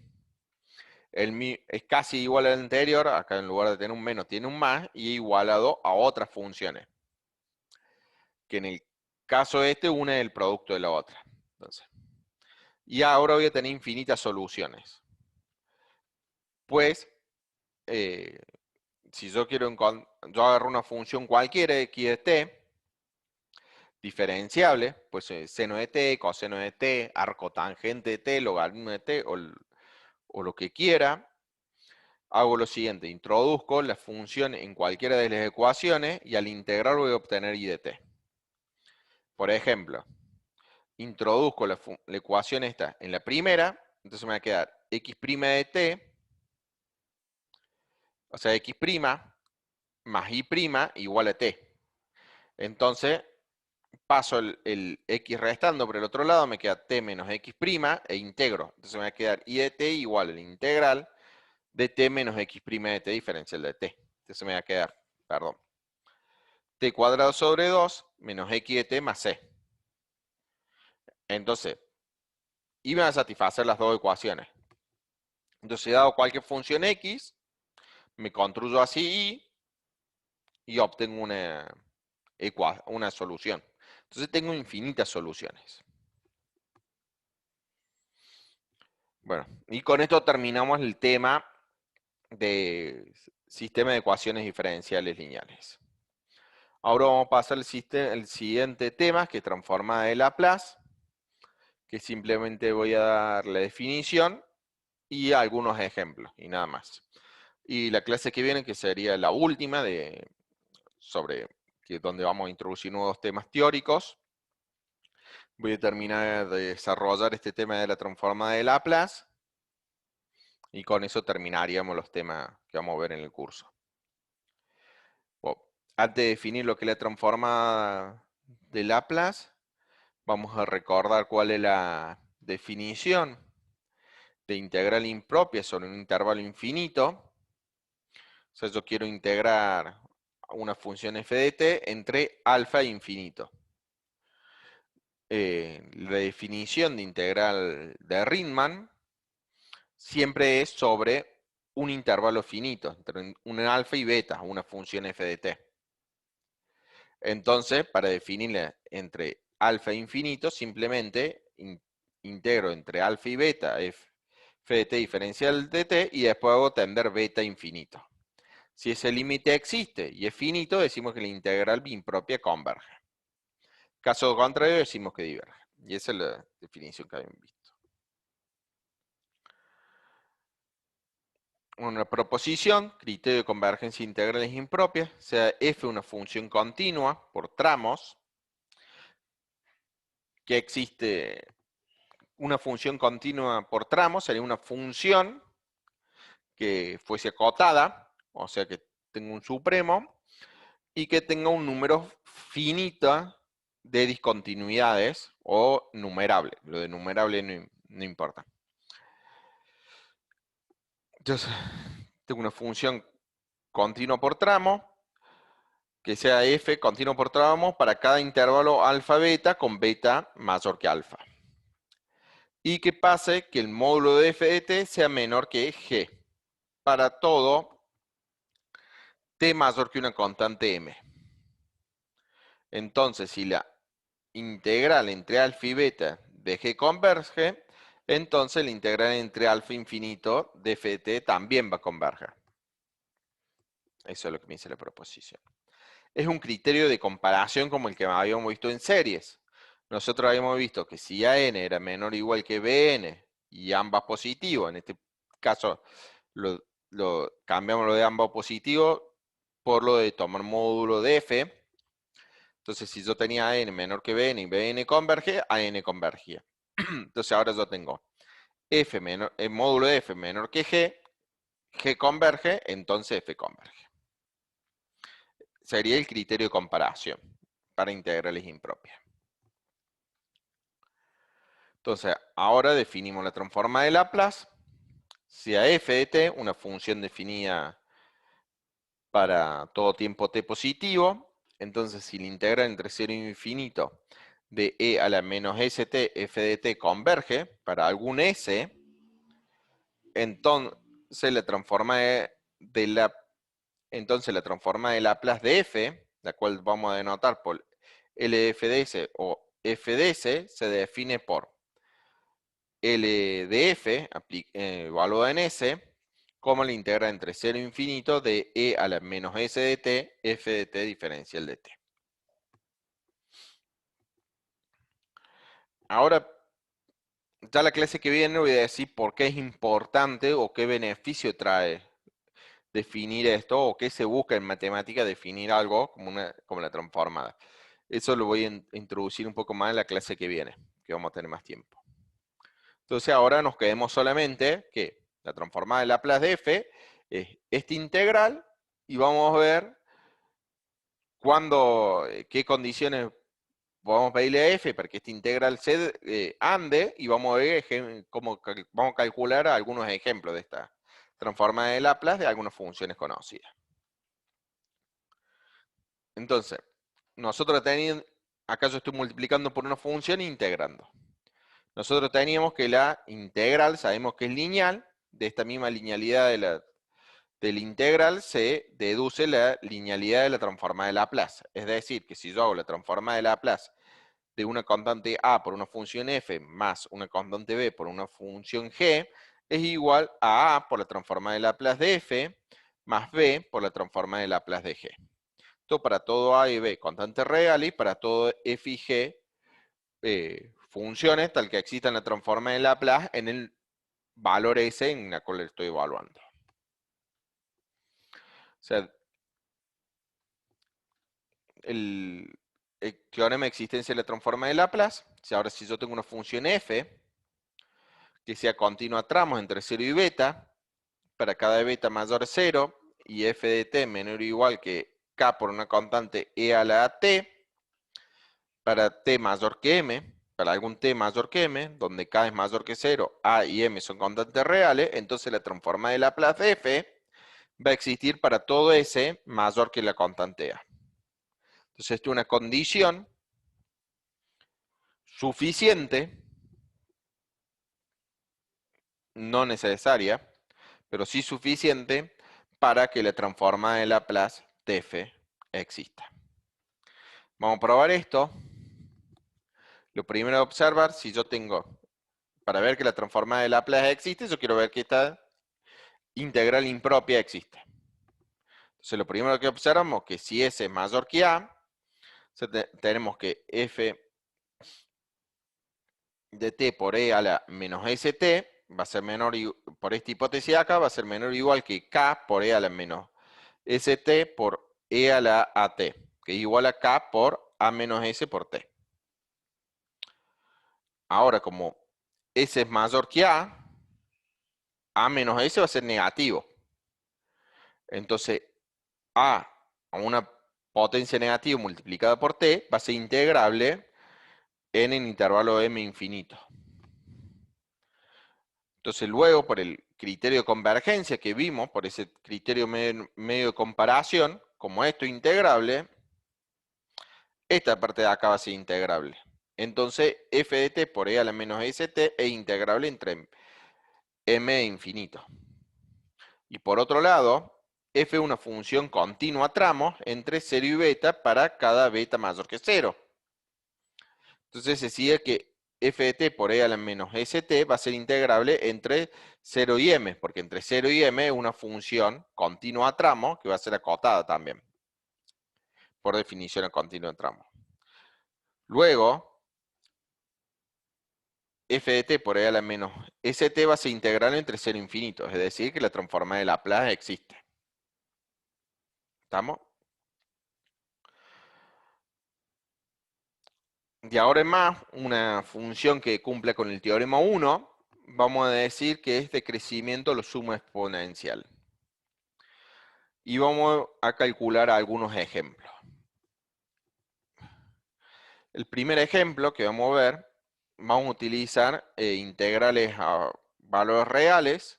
Es casi igual al anterior, acá en lugar de tener un menos tiene un más, y igualado a otras funciones. Que en el caso este, una es el producto de la otra. Entonces, y ahora voy a tener infinitas soluciones. Pues, si yo quiero yo agarro una función cualquiera, x de t, diferenciable, pues seno de t, coseno de t, arco tangente de t, logaritmo de t o lo que quiera. Hago lo siguiente, introduzco la función en cualquiera de las ecuaciones y al integrar voy a obtener i de t. Por ejemplo, introduzco la ecuación esta en la primera, entonces me va a quedar x' de t, o sea, x' más y' igual a t. Entonces, paso el x restando por el otro lado, me queda t menos x' e integro. Entonces me va a quedar i de t igual a la integral de t menos x' de t diferencial de t. Entonces me va a quedar, perdón, t cuadrado sobre 2 menos x de t más c. Entonces, y me va a satisfacer las dos ecuaciones. Entonces, dado cualquier función x, me construyo así y obtengo una solución. Entonces tengo infinitas soluciones. Bueno, y con esto terminamos el tema de sistema de ecuaciones diferenciales lineales. Ahora vamos a pasar al siguiente tema, que es transformada de Laplace, que simplemente voy a dar la definición y algunos ejemplos, y nada más. Y la clase que viene, que sería la última, donde vamos a introducir nuevos temas teóricos, voy a terminar de desarrollar este tema de la transformada de Laplace, y con eso terminaríamos los temas que vamos a ver en el curso. Bueno, antes de definir lo que es la transformada de Laplace, vamos a recordar cuál es la definición de integral impropia sobre un intervalo infinito. O sea, yo quiero integrar una función f de t entre alfa e infinito. La definición de integral de Riemann siempre es sobre un intervalo finito, entre un alfa y beta, una función f de t. Entonces, para definirla entre alfa e infinito, simplemente integro entre alfa y beta f de t diferencial de t y después hago tender beta infinito. Si ese límite existe y es finito, decimos que la integral impropia converge. Caso contrario, decimos que diverge. Y esa es la definición que habían visto. Una proposición, criterio de convergencia integrales impropias, sea f una función continua por tramos, que existe una función continua por tramos, sería una función que fuese acotada, o sea que tenga un supremo, y que tenga un número finito de discontinuidades o numerable. Lo de numerable no importa. Entonces, tengo una función continua por tramo, que sea f continuo por tramo para cada intervalo alfa beta con beta mayor que alfa. Y que pase que el módulo de f de t sea menor que g para todo t mayor que una constante m. Entonces, si la integral entre alfa y beta de g converge, entonces la integral entre alfa infinito de f de t también va a converger. Eso es lo que me dice la proposición. Es un criterio de comparación como el que habíamos visto en series. Nosotros habíamos visto que si AN era menor o igual que BN y ambas positivo, en este caso cambiamos lo de ambas positivo por lo de tomar módulo de F. Entonces, si yo tenía AN menor que BN y BN converge, AN convergía. Entonces, ahora yo tengo el módulo de F menor que G converge, entonces F converge. Sería el criterio de comparación para integrales impropias. Entonces, ahora definimos la transforma de Laplace. Si a f de t, una función definida para todo tiempo t positivo, entonces si la integral entre 0 y infinito de e a la menos st f de t converge para algún s, entonces la transforma de Laplace de f, la cual vamos a denotar por L de f de s o f de s, se define por L de f, evaluada en s, como la integra entre 0 e infinito de e a la menos s de t, f de t diferencial de t. Ahora, ya la clase que viene voy a decir por qué es importante o qué beneficio trae definir esto o qué se busca en matemática definir algo como la transformada. Eso lo voy a introducir un poco más en la clase que viene, que vamos a tener más tiempo. Entonces ahora nos quedemos solamente que la transformada de Laplace de f es este integral y vamos a ver qué condiciones podemos pedirle a f para que este integral se ande y vamos a ver vamos a calcular algunos ejemplos de esta transformada de Laplace de algunas funciones conocidas. Entonces, nosotros teníamos, acá yo estoy multiplicando por una función e integrando. Nosotros teníamos que la integral, sabemos que es lineal, de esta misma linealidad del integral se deduce la linealidad de la transformada de Laplace. Es decir, que si yo hago la transformada de Laplace de una constante a por una función f más una constante b por una función g, es igual a por la transformada de Laplace de f más b por la transformada de Laplace de g. Esto para todo a y b constantes reales y para todo f y g funciones tal que existan la transformada de Laplace en el valor s en la cual estoy evaluando. O sea, el teorema de existencia de la transformada de Laplace, ahora si yo tengo una función f que sea continua a tramos entre 0 y beta, para cada beta mayor a 0 y f de t menor o igual que k por una constante e a la t, para t mayor que m, para algún t mayor que m, donde k es mayor que 0, a y m son constantes reales, entonces la transformada de Laplace de f va a existir para todo s mayor que la constante a. Entonces, esto es una condición suficiente, no necesaria, pero sí suficiente para que la transformada de Laplace de f exista. Vamos a probar esto. Lo primero a observar, si yo tengo, para ver que la transformada de Laplace existe, yo quiero ver que esta integral impropia existe. Entonces, lo primero que observamos es que si S es mayor que A, tenemos que f de t por e a la menos st va a ser menor, por esta hipótesis acá, va a ser menor o igual que k por e a la menos st por e a la at, que es igual a k por a menos s por t. Ahora, como s es mayor que a menos s va a ser negativo. Entonces, a una potencia negativa multiplicada por t va a ser integrable en el intervalo m infinito. Entonces luego, por el criterio de convergencia que vimos, por ese criterio medio de comparación, como esto es integrable, esta parte de acá va a ser integrable. Entonces, f de t por e a la menos st es integrable entre m e infinito. Y por otro lado, f es una función continua a tramos entre 0 y beta para cada beta mayor que 0. Entonces se sigue que f de t por e a la menos st va a ser integrable entre 0 y m, porque entre 0 y m es una función continua a tramo que va a ser acotada también. Por definición, es continua a tramo. Luego, f de t por e a la menos st va a ser integrable entre 0 e infinito, es decir, que la transformada de Laplace existe. ¿Estamos? De ahora en más, una función que cumpla con el teorema 1, vamos a decir que es de crecimiento lo sumo exponencial. Y vamos a calcular algunos ejemplos. El primer ejemplo que vamos a ver, vamos a utilizar integrales a valores reales.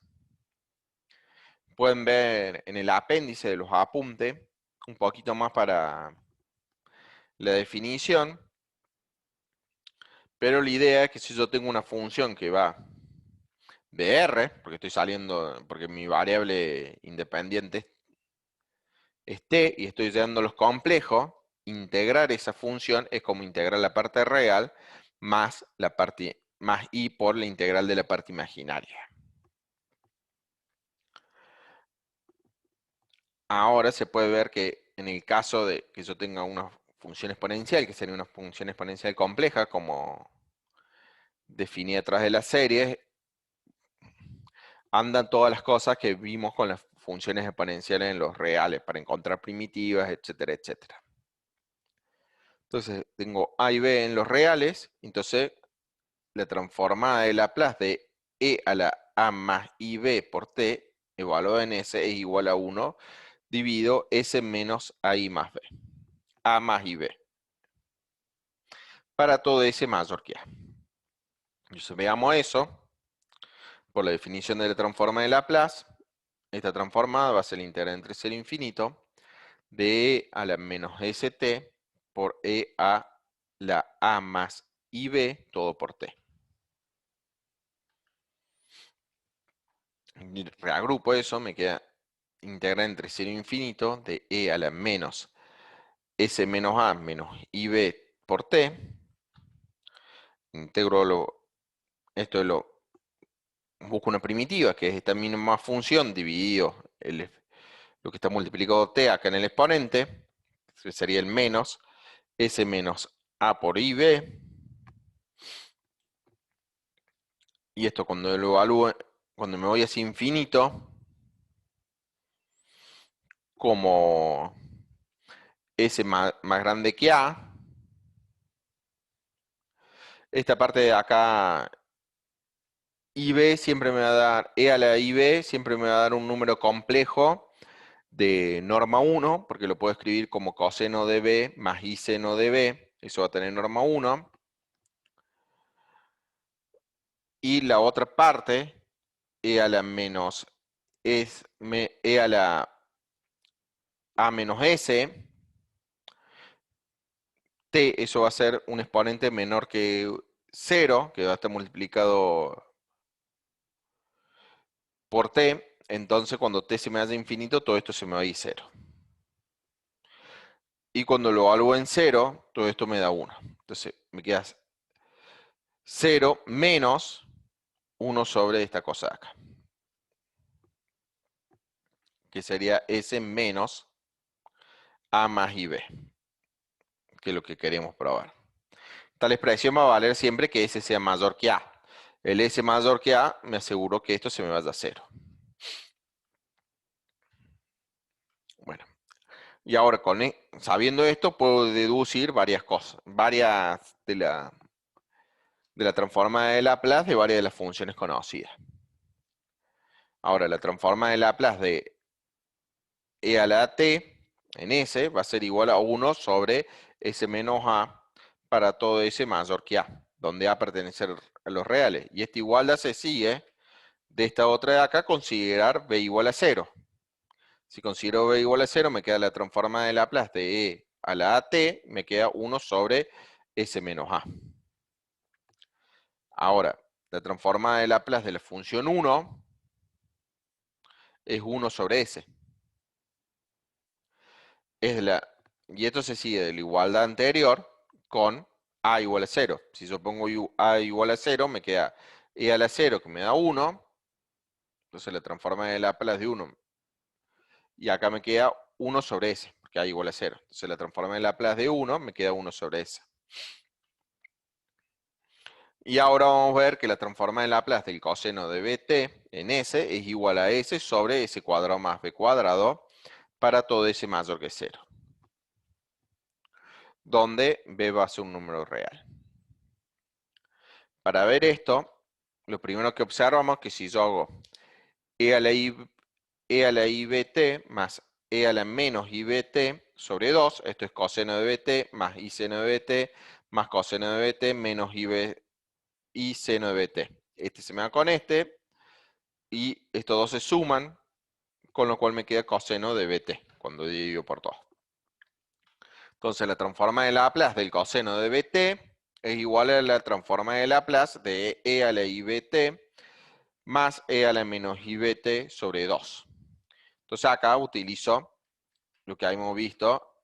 Pueden ver en el apéndice de los apuntes un poquito más para la definición. Pero la idea es que si yo tengo una función que va de R, porque mi variable independiente es t y estoy llegando a los complejos, integrar esa función es como integrar la parte real más i por la integral de la parte imaginaria. Ahora se puede ver que en el caso de que yo tenga una función exponencial, que sería una función exponencial compleja, como definida a través de las series, andan todas las cosas que vimos con las funciones exponenciales en los reales, para encontrar primitivas, etcétera, etcétera. Entonces, tengo A y B en los reales, entonces la transformada de Laplace de e a la a más ib por t, evaluado en s, es igual a 1, dividido s menos a más b, a más ib, para todo s mayor que a. Entonces, veamos eso. Por la definición de la transforma de Laplace, esta transformada va a ser la integral entre 0 e infinito de e a la menos st por e a la a más ib, todo por t. Y reagrupo eso, me queda integral entre 0 e infinito de e a la menos s menos a menos ib por t. Integro esto de busco una primitiva, que es esta misma función dividido lo que está multiplicado t acá en el exponente, que sería el menos s menos a por ib. Y esto cuando lo evalúo, cuando me voy hacia infinito, como s más grande que a, esta parte de acá, ib siempre me va a dar, e a la ib siempre me va a dar un número complejo de norma 1, porque lo puedo escribir como coseno de b más i seno de b, eso va a tener norma 1. Y la otra parte, e a la menos, e a la a menos s, t, eso va a ser un exponente menor que 0, que va a estar multiplicado por t, entonces cuando t se me vaya a infinito, todo esto se me va a ir 0. Y cuando lo evalúo en 0, todo esto me da 1. Entonces me queda 0 menos 1 sobre esta cosa de acá, que sería s menos a más ib, que es lo que queremos probar. Tal expresión va a valer siempre que s sea mayor que a. El s mayor que a me aseguro que esto se me vaya a 0. Bueno, y ahora sabiendo esto puedo deducir varias cosas, varias de la transforma de Laplace de varias de las funciones conocidas. Ahora, la transforma de Laplace de e a la t en s va a ser igual a 1 sobre s menos a para todo s mayor que a, donde a pertenece a los reales. Y esta igualdad se sigue de esta otra de acá, considerar b igual a 0. Si considero b igual a 0, me queda la transforma de Laplace de e a la at, me queda 1 sobre s menos a. Ahora, la transforma de Laplace de la función 1 es 1 sobre s. Y esto se sigue de la igualdad anterior con a igual a 0. Si yo pongo a igual a 0, me queda e a la 0 que me da 1. Entonces la transforma de Laplace de 1. Y acá me queda 1 sobre s, porque a igual a 0. Entonces la transforma de Laplace de 1 me queda 1 sobre s. Y ahora vamos a ver que la transforma de Laplace del coseno de bt en s es igual a s sobre s cuadrado más b cuadrado para todo s mayor que 0. Donde b va a ser un número real. Para ver esto, lo primero que observamos es que si yo hago e a la ibt más e a la menos ibt sobre 2, esto es coseno de bt más i seno de bt más coseno de bt menos i seno de bt. Este se me va con este y estos dos se suman, con lo cual me queda coseno de bt cuando divido por 2. Entonces la transforma de Laplace del coseno de bt es igual a la transforma de Laplace de e a la ibt más e a la menos ibt sobre 2. Entonces acá utilizo lo que hemos visto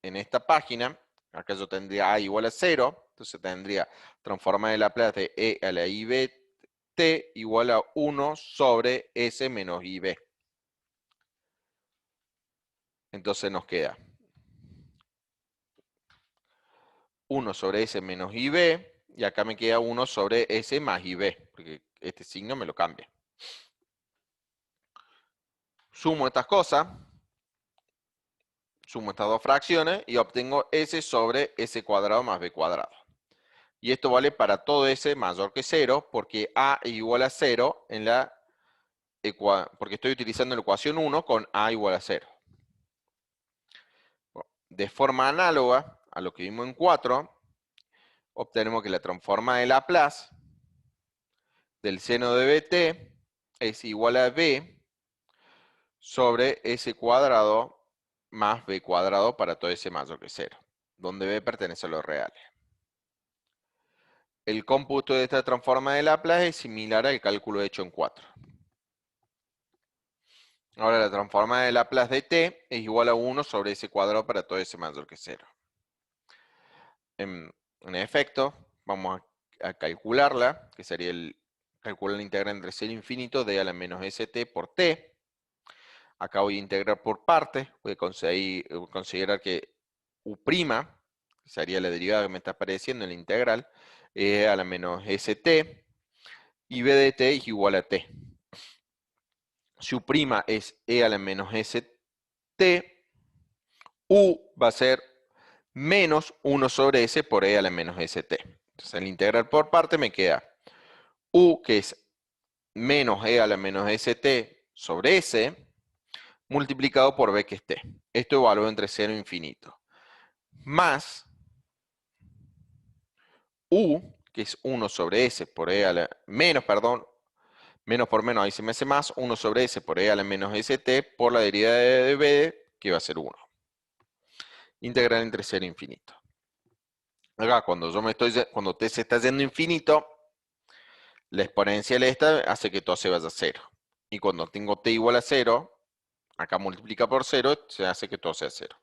en esta página. Acá yo tendría a igual a 0, entonces tendría transforma de Laplace de e a la ibt igual a 1 sobre s menos ib. Entonces nos queda 1 sobre s menos ib, y acá me queda 1 sobre S más IB, porque este signo me lo cambia. Sumo estas cosas, sumo estas dos fracciones y obtengo S sobre S cuadrado más B cuadrado. Y esto vale para todo S mayor que 0, porque A es igual a 0 en la porque estoy utilizando la ecuación 1 con A igual a 0. Bueno, de forma análoga a lo que vimos en 4, obtenemos que la transforma de Laplace del seno de BT es igual a B sobre S cuadrado más B cuadrado para todo S mayor que 0, donde B pertenece a los reales. El cómputo de esta transforma de Laplace es similar al cálculo hecho en 4. Ahora la transforma de Laplace de t es igual a 1 sobre S cuadrado para todo S mayor que 0. En efecto, vamos a calcularla, que sería calcular la integral entre 0 e infinito de a la menos st por t. Acá voy a integrar por partes, voy a considerar que u', que sería la derivada que me está apareciendo en la integral, a la menos st, y b de t es igual a t. Si u' es e a la menos st, u va a ser menos 1 sobre s por e a la menos st. Entonces, al integrar por parte me queda u, que es menos e a la menos st sobre s, multiplicado por b, que es t. Esto evalúo entre 0 e infinito. Más u, que es 1 sobre s por e a la... Menos, perdón, menos por menos, ahí se me hace más, 1 sobre s por e a la menos st por la derivada de b, que va a ser 1. Integral entre 0 e infinito. Acá, cuando t se está yendo infinito, la exponencial esta hace que todo se vaya a 0. Y cuando tengo t igual a 0, acá multiplica por 0, se hace que todo sea 0.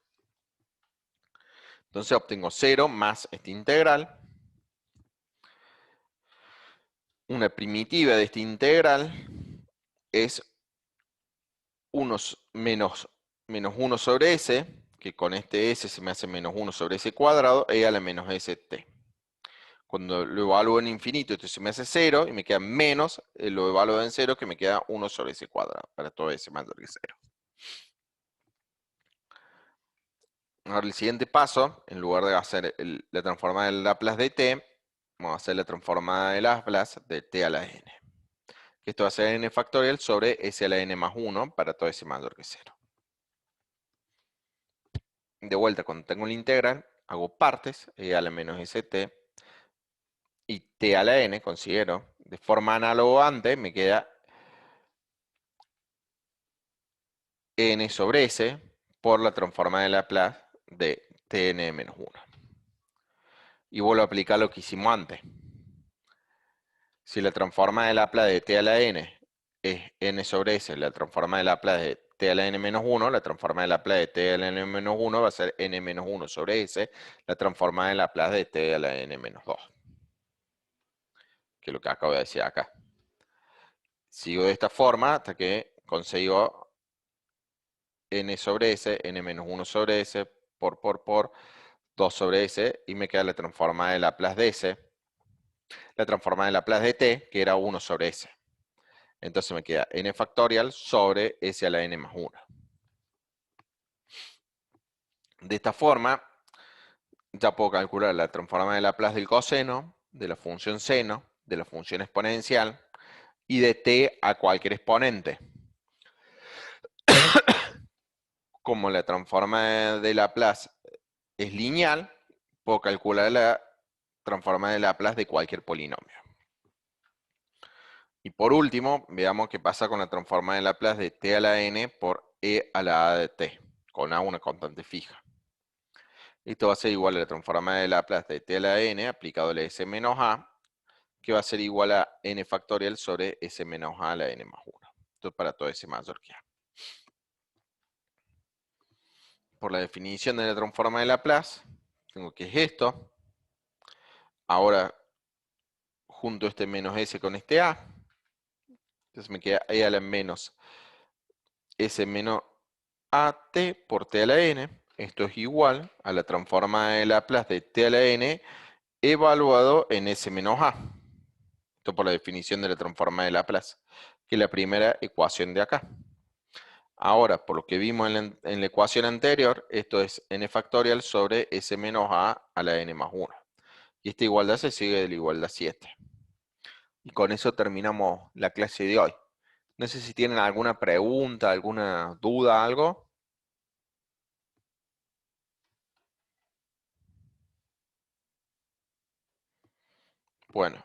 Entonces obtengo 0 más esta integral. Una primitiva de esta integral es 1 menos 1 sobre s, que con este s se me hace menos 1 sobre s cuadrado, e a la menos st. Cuando lo evalúo en infinito, esto se me hace 0 y me queda menos, lo evalúo en 0, que me queda 1 sobre s cuadrado, para todo s mayor que 0. Ahora el siguiente paso, en lugar de hacer la transformada de Laplace de t, vamos a hacer la transformada de Laplace de t a la n. Que esto va a ser n factorial sobre s a la n más 1 para todo s mayor que 0. De vuelta, cuando tengo la integral, hago partes, e a la menos st, y t a la n, considero, de forma análoga antes, me queda n sobre s por la transformada de Laplace de tn menos 1. Y vuelvo a aplicar lo que hicimos antes. Si la transformada de Laplace de t a la n es n sobre s, la transformada de Laplace de t a la n menos 1, la transformada de Laplace de t a la n menos 1 va a ser n menos 1 sobre s, la transformada de Laplace de t a la n menos 2. Que es lo que acabo de decir acá. Sigo de esta forma hasta que consigo n sobre s, n menos 1 sobre s, por 2 sobre s, y me queda la transformada de Laplace de s, la transformada de Laplace de t, que era 1 sobre s. Entonces me queda n factorial sobre s a la n más 1. De esta forma, ya puedo calcular la transformada de Laplace del coseno, de la función seno, de la función exponencial, y de t a cualquier exponente. Como la transformada de Laplace es lineal, puedo calcular la transformada de Laplace de cualquier polinomio. Y por último, veamos qué pasa con la transformada de Laplace de t a la n por e a la a de t, con a una constante fija. Esto va a ser igual a la transformada de Laplace de t a la n aplicado a la s menos a, que va a ser igual a n factorial sobre s menos a la n más 1. Esto es para todo s mayor que a. Por la definición de la transformada de Laplace, tengo que es esto. Ahora junto este menos s con este a. Entonces me queda e a la menos s menos at por t a la n. Esto es igual a la transformada de Laplace de t a la n evaluado en S menos A. Esto por la definición de la transforma de Laplace, que es la primera ecuación de acá. Ahora, por lo que vimos en la ecuación anterior, esto es n factorial sobre S menos A a la n más 1. Y esta igualdad se sigue de la igualdad 7. Y con eso terminamos la clase de hoy. No sé si tienen alguna pregunta, alguna duda, algo. Bueno.